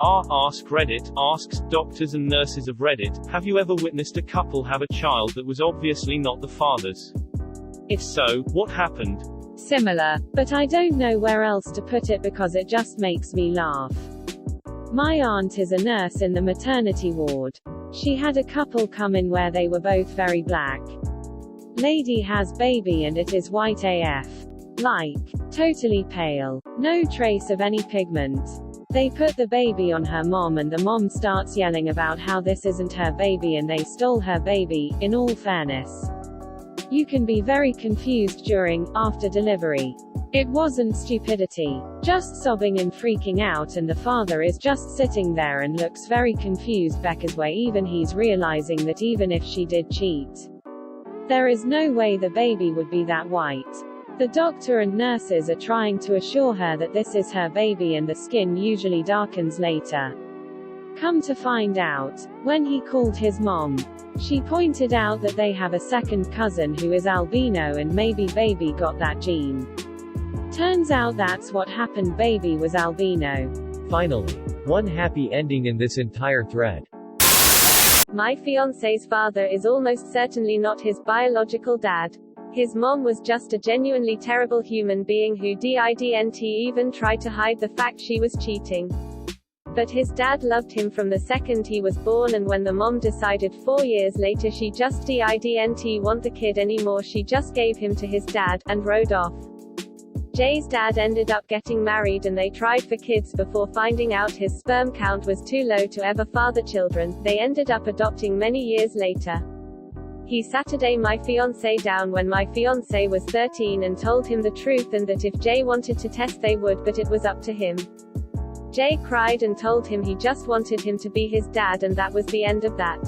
Askreddit Asks, doctors and nurses of Reddit, have you ever witnessed a couple have a child that was obviously not the father's? If so, what happened? Similar, but I don't know where else to put it because it just makes me laugh. My aunt is a nurse in the maternity ward. She had a couple come in where they were both very black. Lady has baby and it is white AF. Like, totally pale. No trace of any pigment. They put the baby on her mom and the mom starts yelling about how this isn't her baby and they stole her baby. In all fairness, you can be very confused after delivery. It wasn't stupidity. Just sobbing and freaking out and the father is just sitting there and looks very confused because where even he's realizing that even if she did cheat, there is no way the baby would be that white. The doctor and nurses are trying to assure her that this is her baby and the skin usually darkens later. Come to find out, when he called his mom, she pointed out that they have a second cousin who is albino and maybe baby got that gene. Turns out that's what happened, baby was albino. Finally, one happy ending in this entire thread. My fiancé's father is almost certainly not his biological dad. His mom was just a genuinely terrible human being who didn't even try to hide the fact she was cheating. But his dad loved him from the second he was born, and when the mom decided 4 years later she just didn't want the kid anymore, she just gave him to his dad, and rode off. Jay's dad ended up getting married and they tried for kids before finding out his sperm count was too low to ever father children. They ended up adopting many years later. He Saturday my fiancé down when my fiancé was 13 and told him the truth and that if Jay wanted to test they would, but it was up to him. Jay cried and told him he just wanted him to be his dad, and that was the end of that.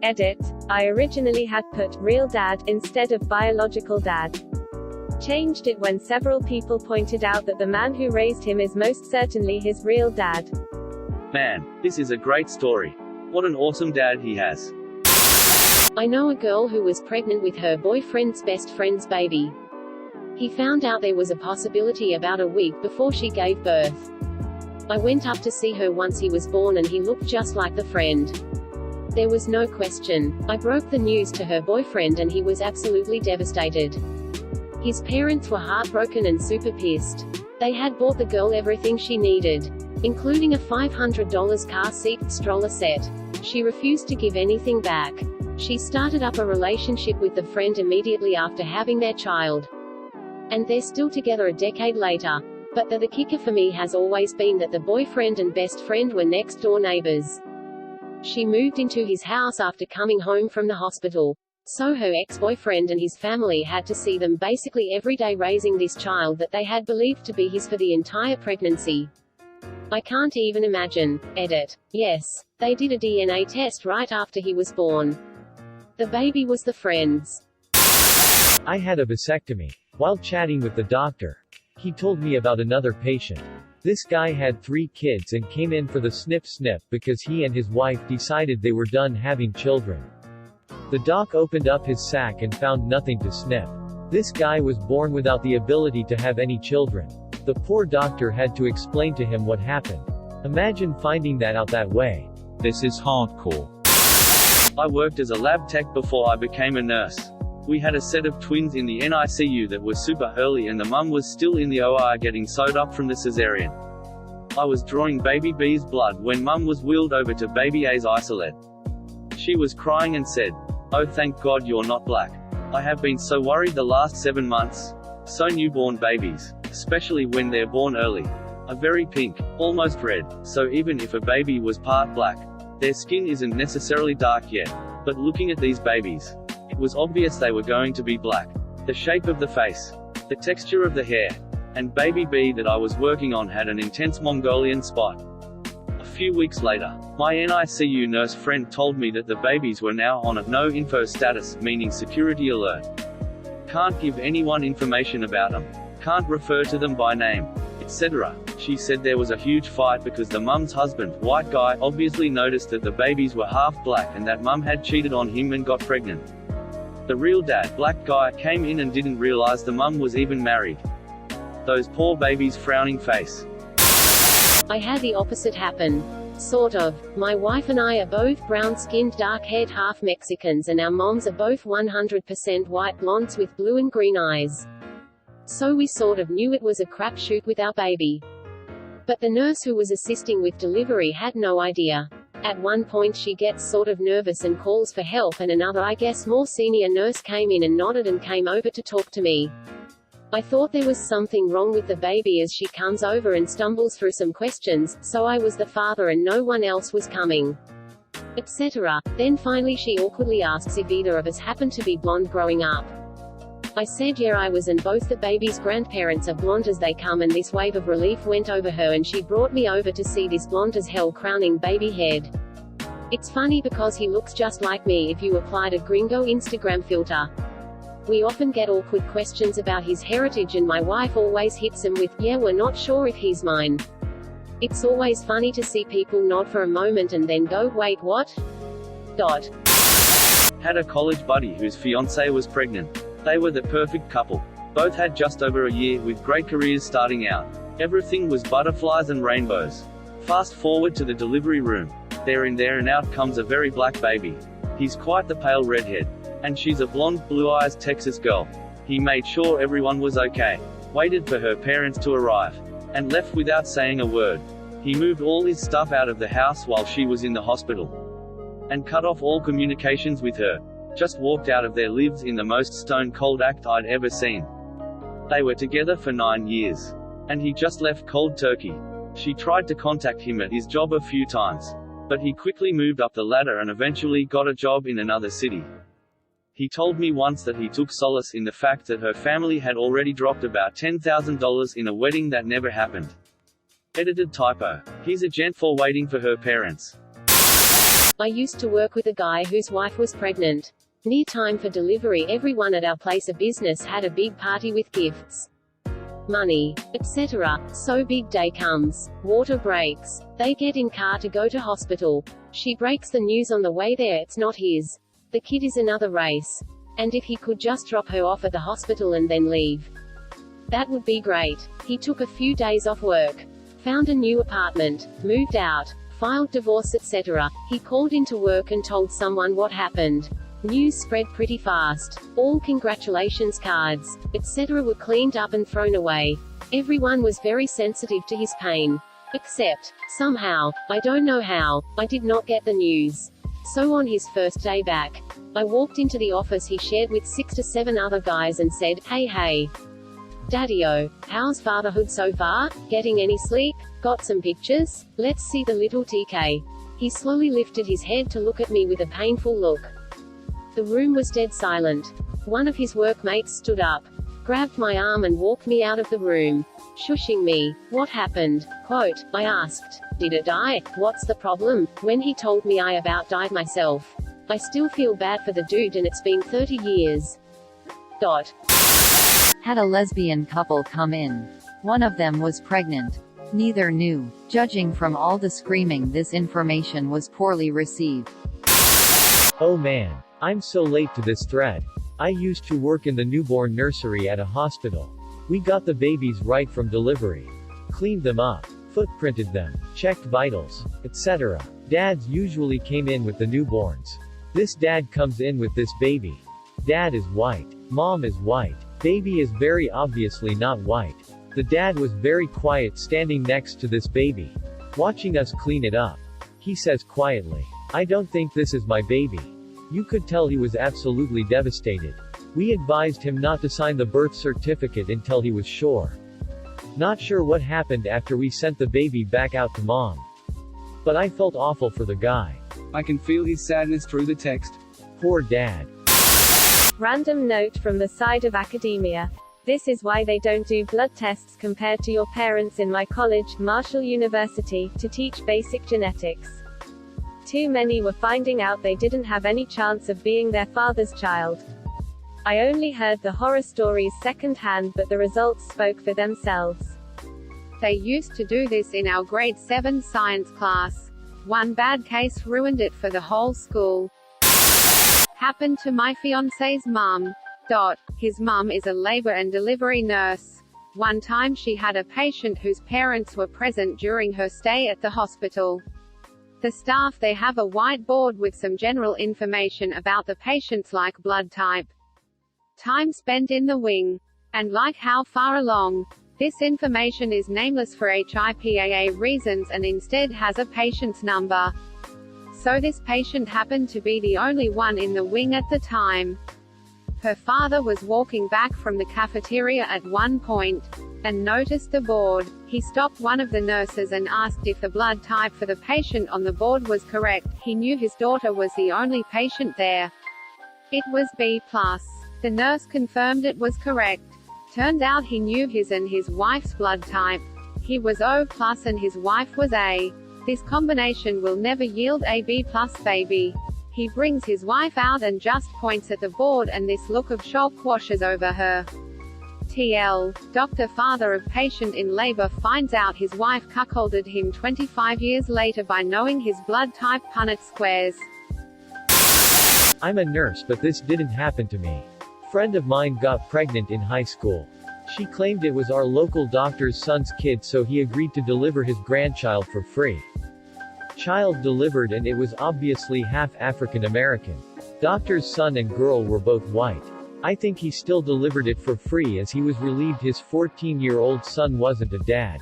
Edit. I originally had put real dad instead of biological dad. Changed it when several people pointed out that the man who raised him is most certainly his real dad. Man, this is a great story. What an awesome dad he has. I know a girl who was pregnant with her boyfriend's best friend's baby. He found out there was a possibility about a week before she gave birth. I went up to see her once he was born and he looked just like the friend. There was no question. I broke the news to her boyfriend and he was absolutely devastated. His parents were heartbroken and super pissed. They had bought the girl everything she needed, including a $500 car seat stroller set. She refused to give anything back. She started up a relationship with the friend immediately after having their child. And they're still together a decade later. But the kicker for me has always been that the boyfriend and best friend were next door neighbors. She moved into his house after coming home from the hospital. So her ex-boyfriend and his family had to see them basically every day raising this child that they had believed to be his for the entire pregnancy. I can't even imagine. Edit. Yes, they did a DNA test right after he was born. The baby was the friend's. I had a vasectomy. While chatting with the doctor, he told me about another patient. This guy had 3 kids and came in for the snip because he and his wife decided they were done having children. The doc opened up his sack and found nothing to snip. This guy was born without the ability to have any children. The poor doctor had to explain to him what happened. Imagine finding that out that way. This is hardcore. I worked as a lab tech before I became a nurse. We had a set of twins in the NICU that were super early and the mum was still in the OR getting sewed up from the cesarean. I was drawing baby B's blood when mum was wheeled over to baby A's isolate. She was crying and said, "Oh, thank God you're not black. I have been so worried the last 7 months. So newborn babies, especially when they're born early, are very pink, almost red, so even if a baby was part black, their skin isn't necessarily dark yet. But looking at these babies, it was obvious they were going to be black. The shape of the face, the texture of the hair, and baby B that I was working on had an intense Mongolian spot." A few weeks later, my NICU nurse friend told me that the babies were now on a no info status, meaning security alert. Can't give anyone information about them, can't refer to them by name, etc. She said there was a huge fight because the mum's husband, white guy, obviously noticed that the babies were half black and that mum had cheated on him and got pregnant. The real dad, black guy, came in and didn't realize the mum was even married. Those poor babies' frowning face. I had the opposite happen. Sort of. My wife and I are both brown-skinned, dark-haired, half Mexicans, and our moms are both 100% white blondes with blue and green eyes. So we sort of knew it was a crapshoot with our baby. But the nurse who was assisting with delivery had no idea. At one point she gets sort of nervous and calls for help, and another, I guess more senior nurse, came in and nodded and came over to talk to me. I thought there was something wrong with the baby as she comes over and stumbles through some questions, so I was the father and no one else was coming, etc. Then finally she awkwardly asks if either of us happened to be blonde growing up. I said yeah I was, and both the baby's grandparents are blonde as they come, and this wave of relief went over her and she brought me over to see this blonde as hell crowning baby head. It's funny because he looks just like me if you applied a gringo Instagram filter. We often get awkward questions about his heritage and my wife always hits him with, yeah, we're not sure if he's mine. It's always funny to see people nod for a moment and then go, wait, what? Dot. Had a college buddy whose fiancée was pregnant. They were the perfect couple. Both had just over a year, with great careers starting out. Everything was butterflies and rainbows. Fast forward to the delivery room. There and out comes a very black baby. He's quite the pale redhead. And she's a blonde, blue-eyes Texas girl. He made sure everyone was okay, waited for her parents to arrive, and left without saying a word. He moved all his stuff out of the house while she was in the hospital, and cut off all communications with her. Just walked out of their lives in the most stone-cold act I'd ever seen. They were together for 9 years. And he just left cold turkey. She tried to contact him at his job a few times, but he quickly moved up the ladder and eventually got a job in another city. He told me once that he took solace in the fact that her family had already dropped about $10,000 in a wedding that never happened. Edited typo. He's a gent for waiting for her parents. I used to work with a guy whose wife was pregnant. Near time for delivery, everyone at our place of business had a big party with gifts, money, etc. So big day comes. Water breaks. They get in car to go to hospital. She breaks the news on the way there, it's not his. The kid is another race. And if he could just drop her off at the hospital and then leave, that would be great. He took a few days off work, found a new apartment, moved out, filed divorce, etc. He called into work and told someone what happened. News spread pretty fast. All congratulations cards, etc. were cleaned up and thrown away. Everyone was very sensitive to his pain. Except, somehow, I don't know how, I did not get the news. So on his first day back, I walked into the office he shared with 6 to 7 other guys and said, hey, Daddy-o, how's fatherhood so far? Getting any sleep? Got some pictures? Let's see the little TK. He slowly lifted his head to look at me with a painful look. The room was dead silent. One of his workmates stood up, grabbed my arm and walked me out of the room, shushing me. What happened? Quote, I asked, did it die? What's the problem? When he told me I about died myself. I still feel bad for the dude and it's been 30 years. Dot. Had a lesbian couple come in. One of them was pregnant. Neither knew. Judging from all the screaming, this information was poorly received. Oh man. I'm so late to this thread. I used to work in the newborn nursery at a hospital. We got the babies right from delivery. Cleaned them up. Footprinted them. Checked vitals. etc. Dads usually came in with the newborns. This dad comes in with this baby. Dad is white. Mom is white. Baby is very obviously not white. The dad was very quiet standing next to this baby, watching us clean it up. He says quietly, I don't think this is my baby. You could tell he was absolutely devastated. We advised him not to sign the birth certificate until he was sure. Not sure what happened after we sent the baby back out to mom. But I felt awful for the guy. I can feel his sadness through the text. Poor dad. Random note from the side of academia. This is why they don't do blood tests compared to your parents in my college, Marshall University, to teach basic genetics. Too many were finding out they didn't have any chance of being their father's child. I only heard the horror stories secondhand, but the results spoke for themselves. They used to do this in our grade 7 science class. One bad case ruined it for the whole school. Happened to my fiancé's mum. His mum is a labor and delivery nurse. One time she had a patient whose parents were present during her stay at the hospital. The staff there have a whiteboard with some general information about the patients like blood type, time spent in the wing, and like how far along. This information is nameless for HIPAA reasons and instead has a patient's number. So this patient happened to be the only one in the wing at the time. Her father was walking back from the cafeteria at one point, and noticed the board. He stopped one of the nurses and asked if the blood type for the patient on the board was correct. He knew his daughter was the only patient there. It was B+. The nurse confirmed it was correct. Turned out he knew his and his wife's blood type. He was O+ and his wife was A. This combination will never yield a B+ baby. He brings his wife out and just points at the board, and this look of shock washes over her. TL. Doctor, father of patient in labor, finds out his wife cuckolded him 25 years later by knowing his blood type. Punnett squares. I'm a nurse, but this didn't happen to me. Friend of mine got pregnant in high school. She claimed it was our local doctor's son's kid, so he agreed to deliver his grandchild for free. Child delivered, and it was obviously half African American. Doctor's son and girl were both white. I think he still delivered it for free as he was relieved his 14-year-old son wasn't a dad.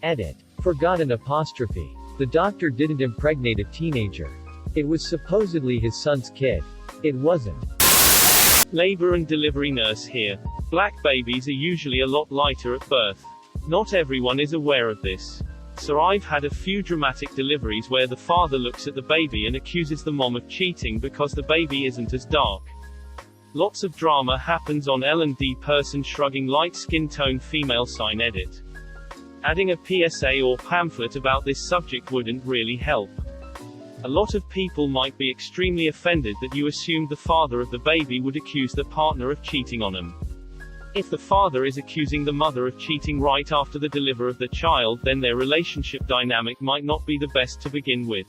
Edit. Forgot an apostrophe. The doctor didn't impregnate a teenager. It was supposedly his son's kid. It wasn't. Labor and delivery nurse here. Black babies are usually a lot lighter at birth. Not everyone is aware of this. So I've had a few dramatic deliveries where the father looks at the baby and accuses the mom of cheating because the baby isn't as dark. Lots of drama happens on L&D. Person shrugging, light skin tone female sign. Edit. Adding a PSA or pamphlet about this subject wouldn't really help. A lot of people might be extremely offended that you assumed the father of the baby would accuse the partner of cheating on him. If the father is accusing the mother of cheating right after the delivery of the child, then their relationship dynamic might not be the best to begin with.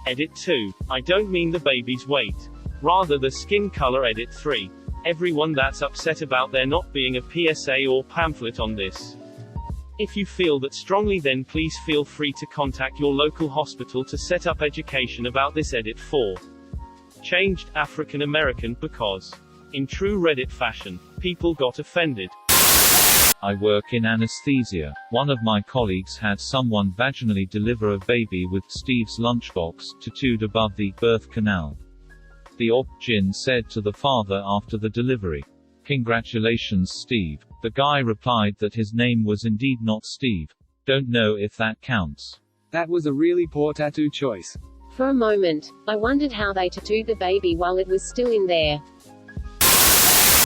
Edit 2. I don't mean the baby's weight. Rather the skin color. Edit 3. Everyone that's upset about there not being a PSA or pamphlet on this. If you feel that strongly, then please feel free to contact your local hospital to set up education about this. Edit 4. Changed African American because, in true Reddit fashion, people got offended. I work in anesthesia. One of my colleagues had someone vaginally deliver a baby with Steve's lunchbox tattooed above the birth canal. The OB-GYN said to the father after the delivery, "Congratulations, Steve." The guy replied that his name was indeed not Steve. Don't know if that counts. That was a really poor tattoo choice. For a moment, I wondered how they tattooed the baby while it was still in there.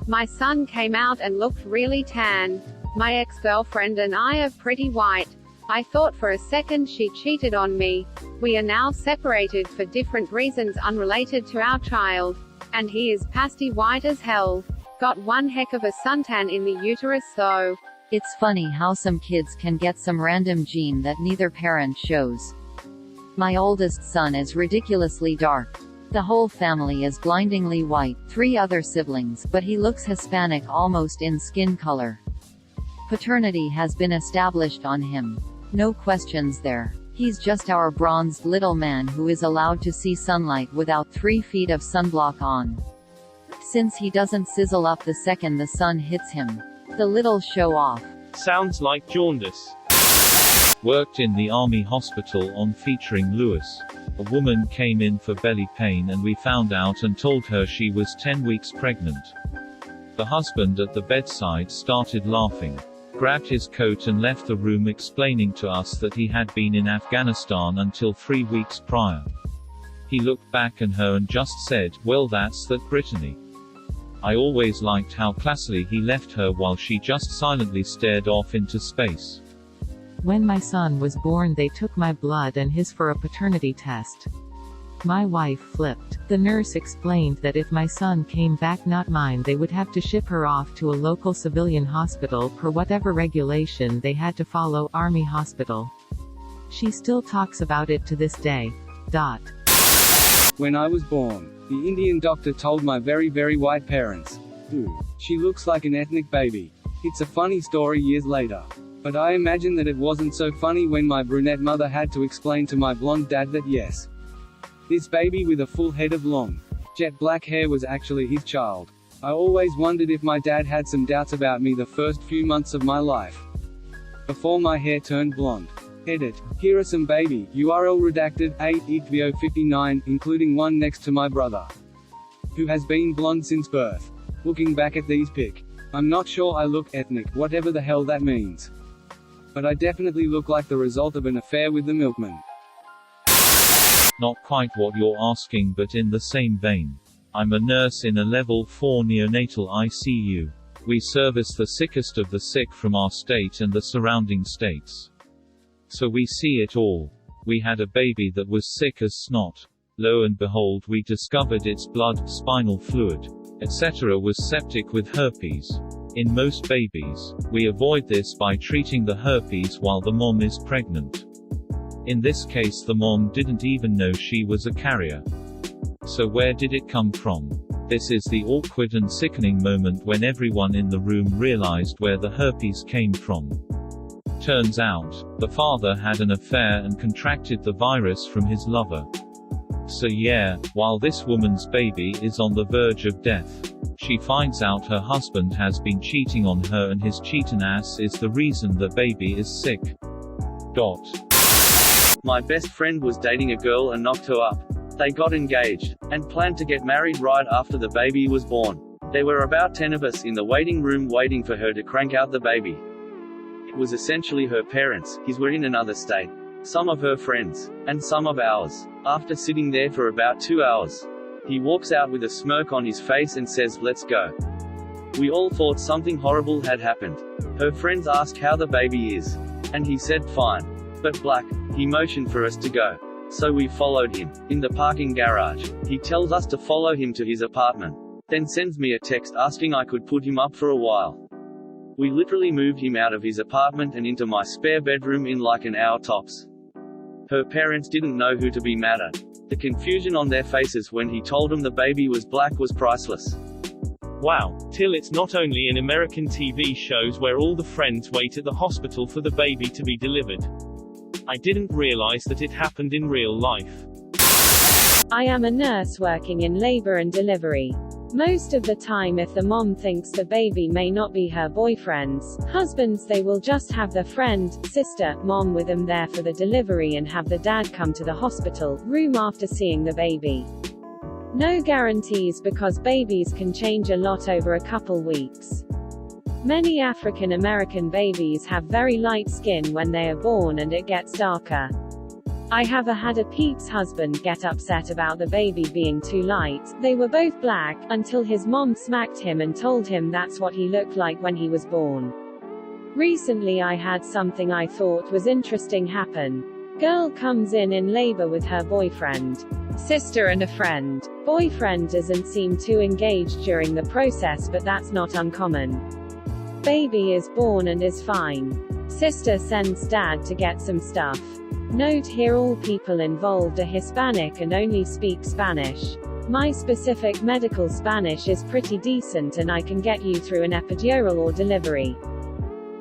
My son came out and looked really tan. My ex-girlfriend and I are pretty white. I thought for a second she cheated on me. We are now separated for different reasons unrelated to our child. And he is pasty white as hell. Got one heck of a suntan in the uterus though. It's funny how some kids can get some random gene that neither parent shows. My oldest son is ridiculously dark. The whole family is blindingly white, 3 other siblings, but he looks Hispanic almost in skin color. Paternity has been established on him. No questions there. He's just our bronzed little man who is allowed to see sunlight without 3 feet of sunblock on. Since he doesn't sizzle up the second the sun hits him. The little show off. Sounds like jaundice. Worked in the army hospital on featuring Lewis. A woman came in for belly pain and we found out and told her she was 10 weeks pregnant. The husband at the bedside started laughing, grabbed his coat and left the room, explaining to us that he had been in Afghanistan until 3 weeks prior. He looked back at her and just said, "Well, that's that, Brittany." I always liked how classily he left her while she just silently stared off into space. When my son was born, they took my blood and his for a paternity test. My wife flipped. The nurse explained that if my son came back not mine, they would have to ship her off to a local civilian hospital per whatever regulation they had to follow, Army hospital. She still talks about it to this day. When I was born, the Indian doctor told my very white parents, "Ooh, she looks like an ethnic baby." It's a funny story years later. But I imagine that it wasn't so funny when my brunette mother had to explain to my blonde dad that yes, this baby with a full head of long, jet black hair was actually his child. I always wondered if my dad had some doubts about me the first few months of my life, before my hair turned blonde. Edit. Here are some baby URL redacted 8 including one next to my brother, who has been blonde since birth. Looking back at these pic, I'm not sure I look ethnic, whatever the hell that means. But I definitely look like the result of an affair with the milkman. Not quite what you're asking, but in the same vein. I'm a nurse in a level 4 neonatal ICU. We service the sickest of the sick from our state and the surrounding states. So we see it all. We had a baby that was sick as snot. Lo and behold, we discovered its blood, spinal fluid, etc. was septic with herpes. In most babies, we avoid this by treating the herpes while the mom is pregnant. In this case, the mom didn't even know she was a carrier. So where did it come from? This is the awkward and sickening moment when everyone in the room realized where the herpes came from. Turns out, the father had an affair and contracted the virus from his lover. So yeah, while this woman's baby is on the verge of death, she finds out her husband has been cheating on her and his cheating ass is the reason the baby is sick. My best friend was dating a girl and knocked her up. They got engaged, and planned to get married right after the baby was born. There were about 10 of us in the waiting room waiting for her to crank out the baby. It was essentially her parents, his were in another state, some of her friends, and some of ours. After sitting there for about 2 hours, he walks out with a smirk on his face and says, "Let's go." We all thought something horrible had happened. Her friends asked how the baby is, and he said fine, but black. He motioned for us to go. So we followed him. In the parking garage, he tells us to follow him to his apartment, then sends me a text asking I could put him up for a while. We literally moved him out of his apartment and into my spare bedroom in like an hour tops. Her parents didn't know who to be mad at. The confusion on their faces when he told them the baby was black was priceless. Wow, till it's not only in American TV shows where all the friends wait at the hospital for the baby to be delivered. I didn't realize that it happened in real life. I am a nurse working in labor and delivery. Most of the time, if the mom thinks the baby may not be her boyfriend's husband's, they will just have their friend, sister, mom with them there for the delivery and have the dad come to the hospital room after seeing the baby. No guarantees because babies can change a lot over a couple weeks. Many African American babies have very light skin when they are born and it gets darker. I have had a Pete's husband get upset about the baby being too light, they were both black, until his mom smacked him and told him that's what he looked like when he was born. Recently I had something I thought was interesting happen. Girl comes in labor with her boyfriend, sister and a friend. Boyfriend doesn't seem too engaged during the process, but that's not uncommon. Baby is born and is fine. Sister sends dad to get some stuff. Note here all people involved are Hispanic and only speak Spanish. My specific medical Spanish is pretty decent and I can get you through an epidural or delivery.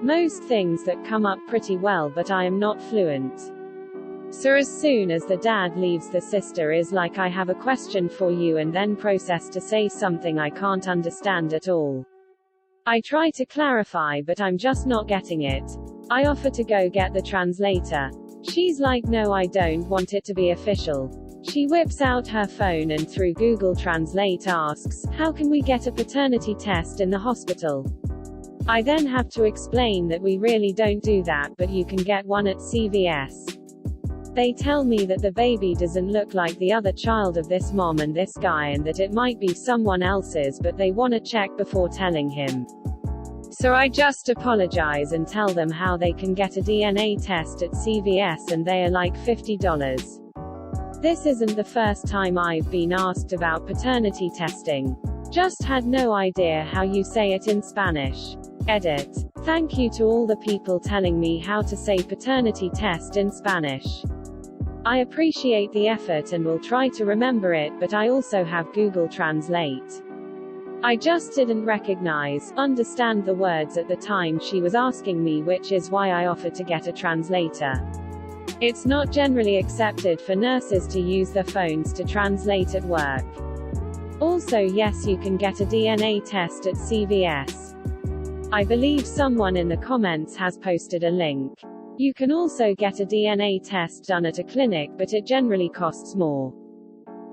Most things that come up pretty well, but I am not fluent. So as soon as the dad leaves, the sister is like, I have a question for you, and then process to say something I can't understand at all. I try to clarify, but I'm just not getting it. I offer to go get the translator. She's like, no, I don't want it to be official. She whips out her phone and through Google Translate asks, how can we get a paternity test in the hospital? I then have to explain that we really don't do that, but you can get one at CVS. They tell me that the baby doesn't look like the other child of this mom and this guy and that it might be someone else's, but they want to check before telling him. So I just apologize and tell them how they can get a DNA test at CVS and they are like $50. This isn't the first time I've been asked about paternity testing. Just had no idea how you say it in Spanish. Edit. Thank you to all the people telling me how to say paternity test in Spanish. I appreciate the effort and will try to remember it, but I also have Google Translate. I just didn't understand the words at the time she was asking me, which is why I offered to get a translator. It's not generally accepted for nurses to use their phones to translate at work. Also, yes, you can get a DNA test at CVS. I believe someone in the comments has posted a link. You can also get a DNA test done at a clinic, but it generally costs more.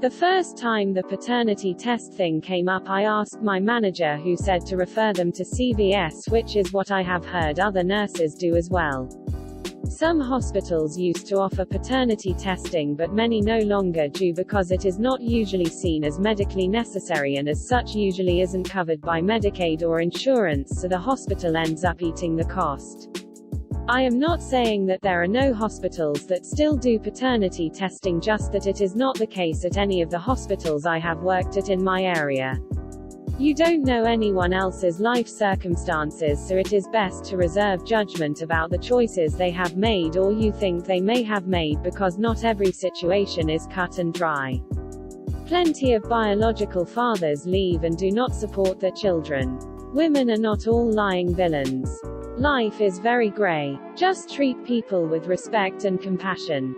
The first time the paternity test thing came up, I asked my manager, who said to refer them to CVS, which is what I have heard other nurses do as well. Some hospitals used to offer paternity testing, but many no longer do because it is not usually seen as medically necessary and as such usually isn't covered by Medicaid or insurance, so the hospital ends up eating the cost. I am not saying that there are no hospitals that still do paternity testing, just that it is not the case at any of the hospitals I have worked at in my area. You don't know anyone else's life circumstances, so it is best to reserve judgment about the choices they have made or you think they may have made, because not every situation is cut and dry. Plenty of biological fathers leave and do not support their children. Women are not all lying villains. Life is very grey. Just treat people with respect and compassion.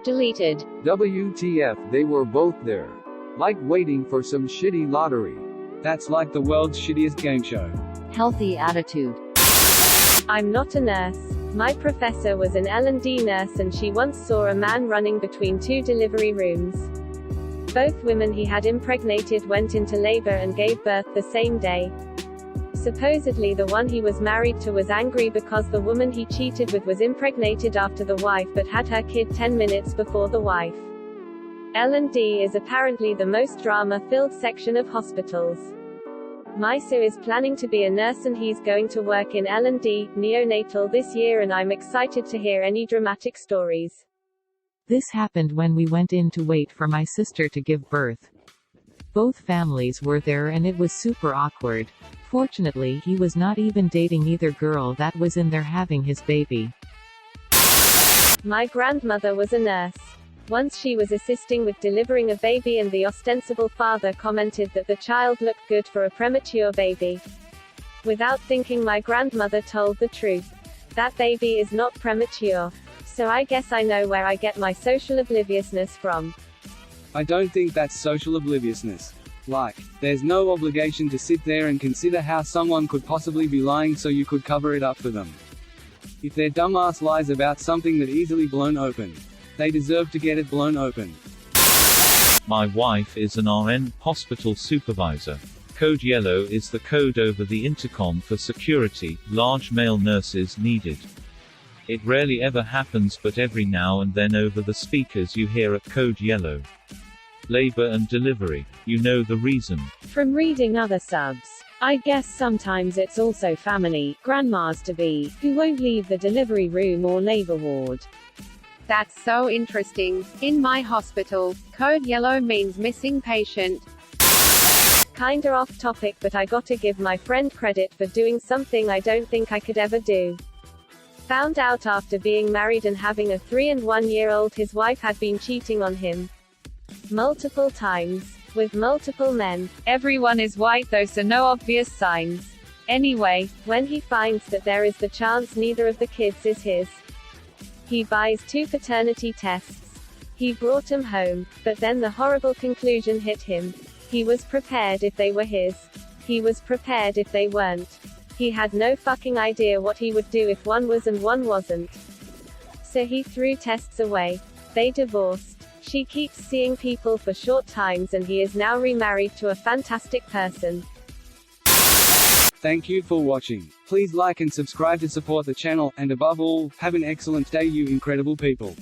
Deleted. WTF, they were both there. Like waiting for some shitty lottery. That's like the world's shittiest game show. Healthy attitude. I'm not a nurse. My professor was an L&D nurse, and she once saw a man running between two delivery rooms. Both women he had impregnated went into labor and gave birth the same day. Supposedly the one he was married to was angry because the woman he cheated with was impregnated after the wife but had her kid 10 minutes before the wife. L&D is apparently the most drama-filled section of hospitals. My Sue is planning to be a nurse and he's going to work in L&D, neonatal this year, and I'm excited to hear any dramatic stories. This happened when we went in to wait for my sister to give birth. Both families were there and it was super awkward. Fortunately, he was not even dating either girl that was in there having his baby. My grandmother was a nurse. Once she was assisting with delivering a baby and the ostensible father commented that the child looked good for a premature baby. Without thinking, my grandmother told the truth. That baby is not premature. So I guess I know where I get my social obliviousness from. I don't think that's social obliviousness. Like, there's no obligation to sit there and consider how someone could possibly be lying so you could cover it up for them. If their dumbass lies about something that easily blown open, they deserve to get it blown open. My wife is an RN, hospital supervisor. Code yellow is the code over the intercom for security, large male nurses needed. It rarely ever happens, but every now and then over the speakers you hear a code yellow. Labor and delivery. You know the reason. From reading other subs, I guess sometimes it's also family, grandmas to be, who won't leave the delivery room or labor ward. That's so interesting. In my hospital, code yellow means missing patient. Kinda off topic, but I gotta give my friend credit for doing something I don't think I could ever do. Found out after being married and having a 3 and 1 year old his wife had been cheating on him. Multiple times. With multiple men. Everyone is white though, so no obvious signs. Anyway, when he finds that there is the chance neither of the kids is his, he buys 2 paternity tests. He brought them home, but then the horrible conclusion hit him. He was prepared if they were his. He was prepared if they weren't. He had no fucking idea what he would do if one was and one wasn't. So he threw tests away. They divorced. She keeps seeing people for short times and he is now remarried to a fantastic person. Thank you for watching. Please like and subscribe to support the channel, and above all, have an excellent day, you incredible people.